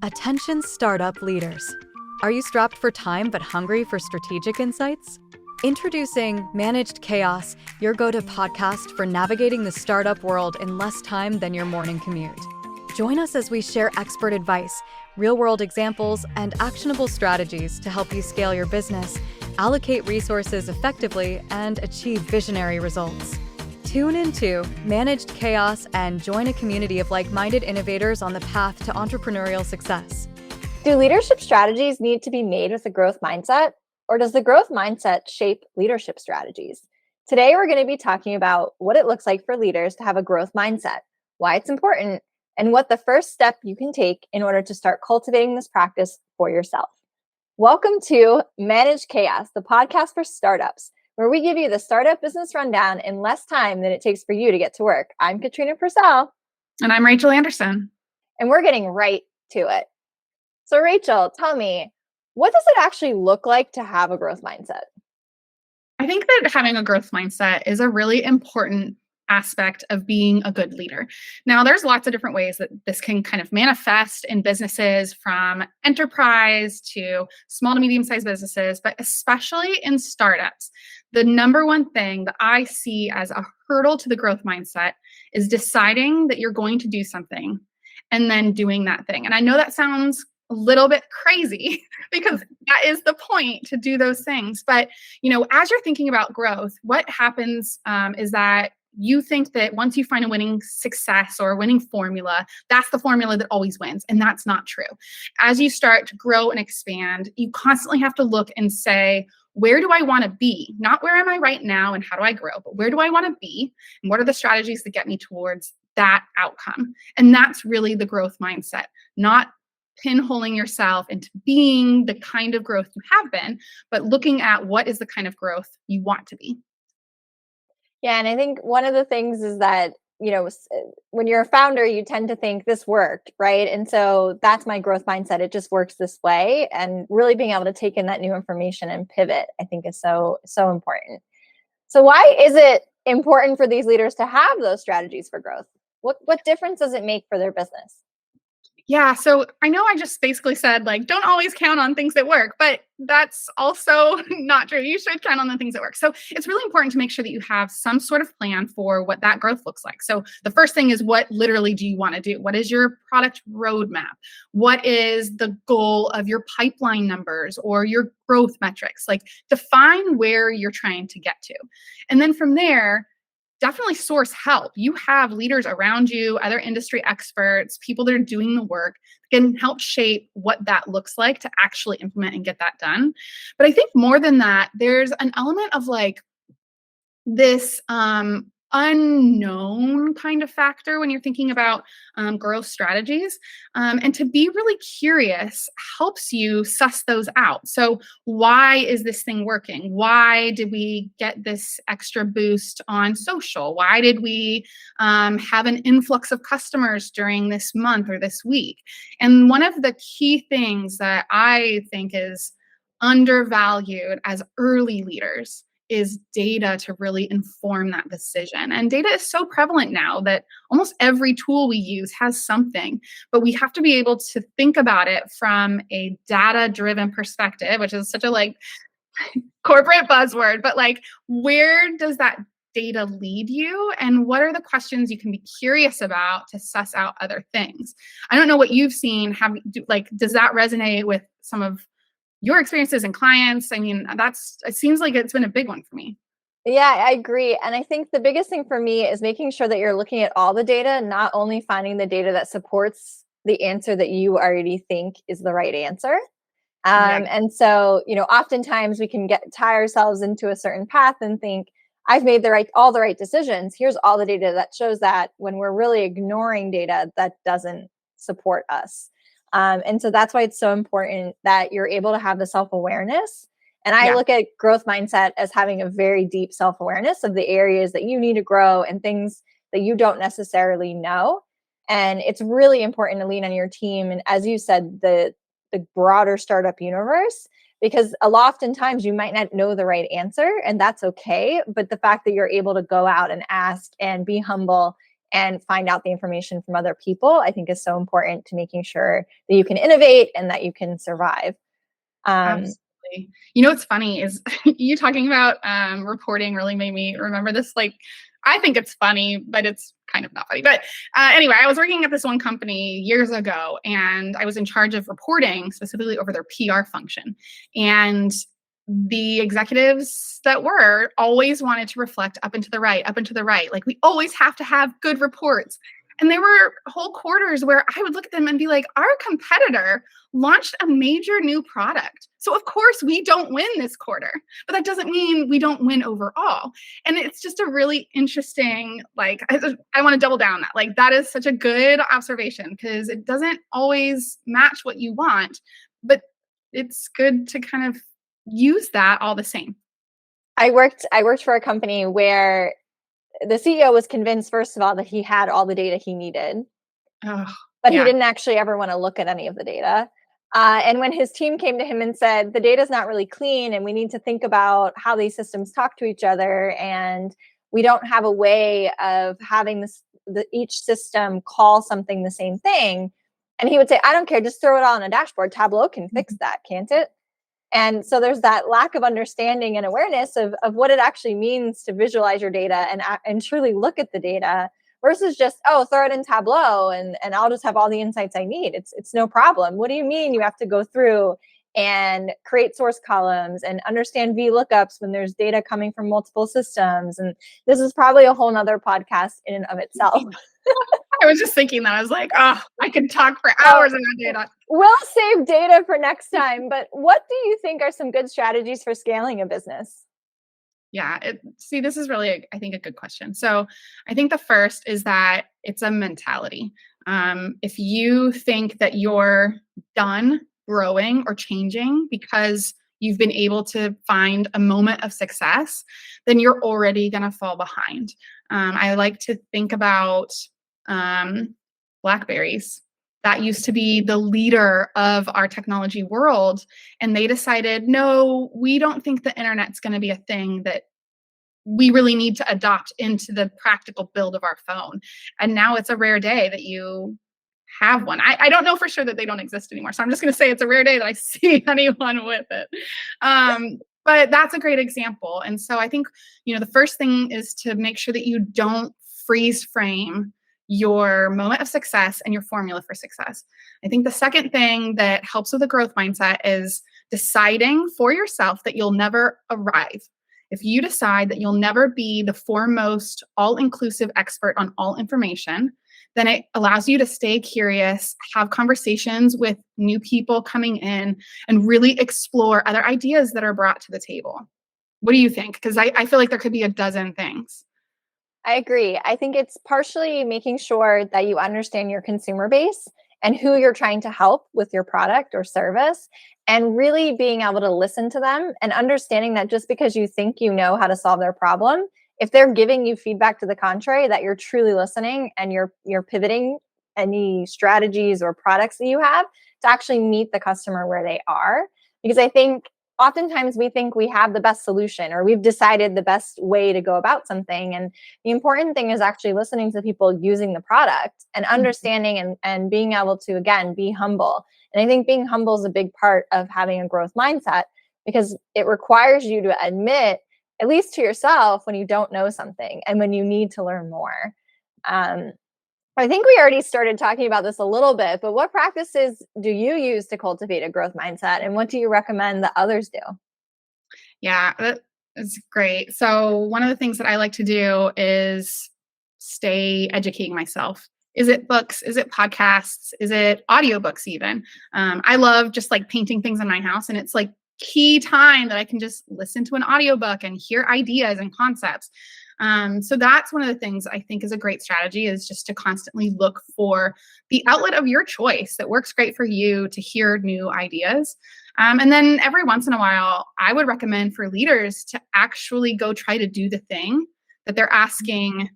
Attention startup leaders. Are you strapped for time but hungry for strategic insights? Introducing Managed Chaos, your go-to podcast for navigating the startup world in less time than your morning commute. Join us as we share expert advice, real-world examples, and actionable strategies to help you scale your business, allocate resources effectively, and achieve visionary results. Tune into Managed Chaos and join a community of like-minded innovators on the path to entrepreneurial success. Do leadership strategies need to be made with a growth mindset, or does the growth mindset shape leadership strategies? Today, we're going to be talking about what it looks like for leaders to have a growth mindset, why it's important, and what the first step you can take in order to start cultivating this practice for yourself. Welcome to Managed Chaos, the podcast for startups, where we give you the startup business rundown in less time than it takes for you to get to work. I'm Katrina Purcell. And I'm Rachel Anderson. And we're getting right to it. So Rachel, tell me, what does it actually look like to have a growth mindset? I think that having a growth mindset is a really important aspect of being a good leader. Now, there's lots of different ways that this can kind of manifest in businesses, from enterprise to small to medium-sized businesses, but especially in startups. The number one thing that I see as a hurdle to the growth mindset is deciding that you're going to do something and then doing that thing. And I know that sounds a little bit crazy because that is the point, to do those things. But, as you're thinking about growth, what happens is that you think that once you find a winning success or a winning formula, that's the formula that always wins. And that's not true. As you start to grow and expand, you constantly have to look and say, where do I want to be? Not where am I right now and how do I grow, but where do I want to be? And what are the strategies that get me towards that outcome? And that's really the growth mindset, not pinholing yourself into being the kind of growth you have been, but looking at what is the kind of growth you want to be. Yeah, and I think one of the things is that, when you're a founder, you tend to think this worked, right? And so that's my growth mindset. It just works this way. And really being able to take in that new information and pivot, I think, is so important. So why is it important for these leaders to have those strategies for growth? What difference does it make for their business? Yeah, so I know I just basically said, don't always count on things that work, but that's also not true. You should count on the things that work. So it's really important to make sure that you have some sort of plan for what that growth looks like. So the first thing is, what literally do you want to do? What is your product roadmap? What is the goal of your pipeline numbers or your growth metrics? Define where you're trying to get to. And then from there, definitely source help. You have leaders around you, other industry experts, people that are doing the work, can help shape what that looks like to actually implement and get that done. But I think more than that, there's an element of this unknown kind of factor when you're thinking about growth strategies. And to be really curious helps you suss those out. So why is this thing working? Why did we get this extra boost on social? Why did we have an influx of customers during this month or this week? And one of the key things that I think is undervalued as early leaders is data to really inform that decision. And data is so prevalent now that almost every tool we use has something, but we have to be able to think about it from a data-driven perspective, which is such a corporate buzzword, but where does that data lead you? And what are the questions you can be curious about to suss out other things? I don't know what you've seen. Does that resonate with some of your experiences and clients? I mean, it seems like it's been a big one for me. Yeah, I agree. And I think the biggest thing for me is making sure that you're looking at all the data, not only finding the data that supports the answer that you already think is the right answer. And so, oftentimes we can tie ourselves into a certain path and think, I've made all the right decisions. Here's all the data that shows that, when we're really ignoring data that doesn't support us. And so that's why it's so important that you're able to have the self-awareness. And I look at growth mindset as having a very deep self-awareness of the areas that you need to grow and things that you don't necessarily know. And it's really important to lean on your team. And as you said, the broader startup universe, because oftentimes you might not know the right answer, and that's okay. But the fact that you're able to go out and ask and be humble and find out the information from other people, I think is so important to making sure that you can innovate and that you can survive. Absolutely. You know, what's funny is you talking about reporting really made me remember this. Like, I think it's funny, but it's kind of not funny. But anyway, I was working at this one company years ago, and I was in charge of reporting specifically over their PR function. And the executives that were always wanted to reflect up and to the right, up and to the right. Like, we always have to have good reports. And there were whole quarters where I would look at them and be like, our competitor launched a major new product. So of course we don't win this quarter, but that doesn't mean we don't win overall. And it's just a really interesting, like, I want to double down on that. Like, that is such a good observation because it doesn't always match what you want, but it's good to kind of use that all the same. I worked for a company where the CEO was convinced, first of all, that he had all the data he needed, but he didn't actually ever want to look at any of the data. And when his team came to him and said, the data is not really clean and we need to think about how these systems talk to each other, and we don't have a way of having each system call something the same thing. And he would say, I don't care, just throw it all on a dashboard. Tableau can fix that, can't it? And so there's that lack of understanding and awareness of what it actually means to visualize your data and truly look at the data versus just, throw it in Tableau and I'll just have all the insights I need. It's no problem. What do you mean you have to go through and create source columns and understand VLOOKUPs when there's data coming from multiple systems? And this is probably a whole nother podcast in and of itself. I was just thinking that. I was like, I could talk for hours about data. We'll save data for next time. But what do you think are some good strategies for scaling a business? Yeah. This is really, I think, a good question. So I think the first is that it's a mentality. If you think that you're done growing or changing because you've been able to find a moment of success, then you're already going to fall behind. I like to think about BlackBerries. That used to be the leader of our technology world. And they decided, no, we don't think the internet's going to be a thing that we really need to adopt into the practical build of our phone. And now it's a rare day that you have one. I don't know for sure that they don't exist anymore. So I'm just going to say it's a rare day that I see anyone with it. But that's a great example. And so I think, the first thing is to make sure that you don't freeze frame your moment of success and your formula for success. I think the second thing that helps with a growth mindset is deciding for yourself that you'll never arrive. If you decide that you'll never be the foremost, all-inclusive expert on all information, then it allows you to stay curious, have conversations with new people coming in, and really explore other ideas that are brought to the table. What do you think? Because I feel like there could be a dozen things. I agree. I think it's partially making sure that you understand your consumer base and who you're trying to help with your product or service, and really being able to listen to them and understanding that just because you think you know how to solve their problem, if they're giving you feedback to the contrary, that you're truly listening and you're pivoting any strategies or products that you have to actually meet the customer where they are. Because I think oftentimes we think we have the best solution or we've decided the best way to go about something. And the important thing is actually listening to people using the product and understanding and being able to, again, be humble. And I think being humble is a big part of having a growth mindset because it requires you to admit, at least to yourself, when you don't know something and when you need to learn more. I think we already started talking about this a little bit, but what practices do you use to cultivate a growth mindset, and what do you recommend that others do? Yeah, that is great. So one of the things that I like to do is stay educating myself. Is it books? Is it podcasts? Is it audiobooks even? I love just like painting things in my house, and it's like key time that I can just listen to an audiobook and hear ideas and concepts. So that's one of the things I think is a great strategy, is just to constantly look for the outlet of your choice that works great for you to hear new ideas. And then every once in a while, I would recommend for leaders to actually go try to do the thing that they're asking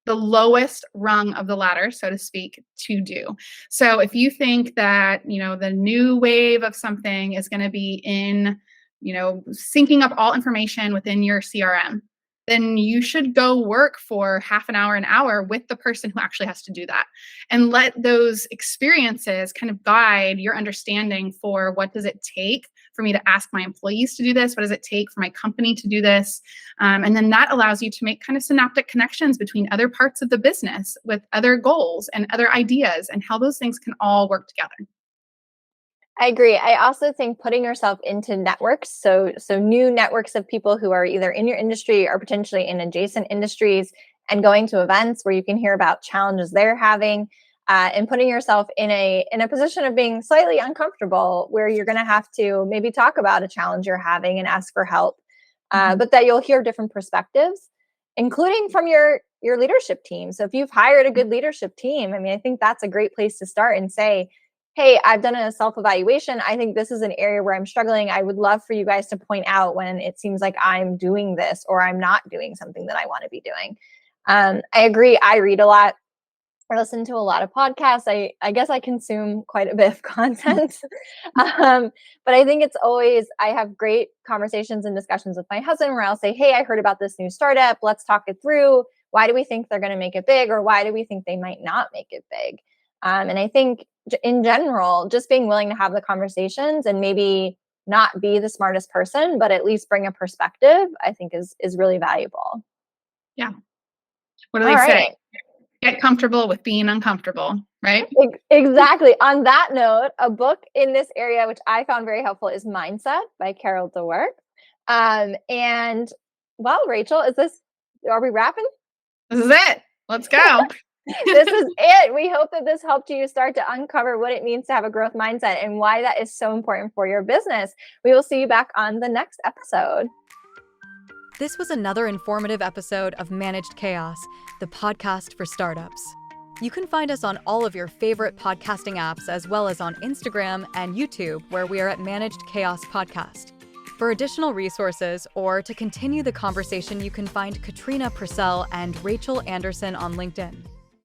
the lowest rung of the ladder, so to speak, to do. So if you think that, the new wave of something is going to be in, syncing up all information within your CRM, then you should go work for half an hour with the person who actually has to do that. And let those experiences kind of guide your understanding for what does it take for me to ask my employees to do this? What does it take for my company to do this? And then that allows you to make kind of synaptic connections between other parts of the business with other goals and other ideas and how those things can all work together. I agree. I also think putting yourself into networks, so new networks of people who are either in your industry or potentially in adjacent industries, and going to events where you can hear about challenges they're having, and putting yourself in a position of being slightly uncomfortable, where you're going to have to maybe talk about a challenge you're having and ask for help, but that you'll hear different perspectives, including from your leadership team. So if you've hired a good leadership team, I mean, I think that's a great place to start and say, hey, I've done a self-evaluation. I think this is an area where I'm struggling. I would love for you guys to point out when it seems like I'm doing this or I'm not doing something that I want to be doing. I agree. I read a lot or listen to a lot of podcasts. I guess I consume quite a bit of content. But I think it's always, I have great conversations and discussions with my husband where I'll say, hey, I heard about this new startup. Let's talk it through. Why do we think they're going to make it big? Or why do we think they might not make it big? And I think in general, just being willing to have the conversations and maybe not be the smartest person, but at least bring a perspective, I think is really valuable. Yeah. What do they say? Get comfortable with being uncomfortable, right? Exactly. On that note, a book in this area, which I found very helpful, is Mindset by Carol Dweck. And well, Rachel, are we wrapping? This is it. Let's go. This is it. We hope that this helped you start to uncover what it means to have a growth mindset and why that is so important for your business. We will see you back on the next episode. This was another informative episode of Managed Chaos, the podcast for startups. You can find us on all of your favorite podcasting apps, as well as on Instagram and YouTube, where we are at Managed Chaos Podcast. For additional resources or to continue the conversation, you can find Katrina Purcell and Rachel Anderson on LinkedIn.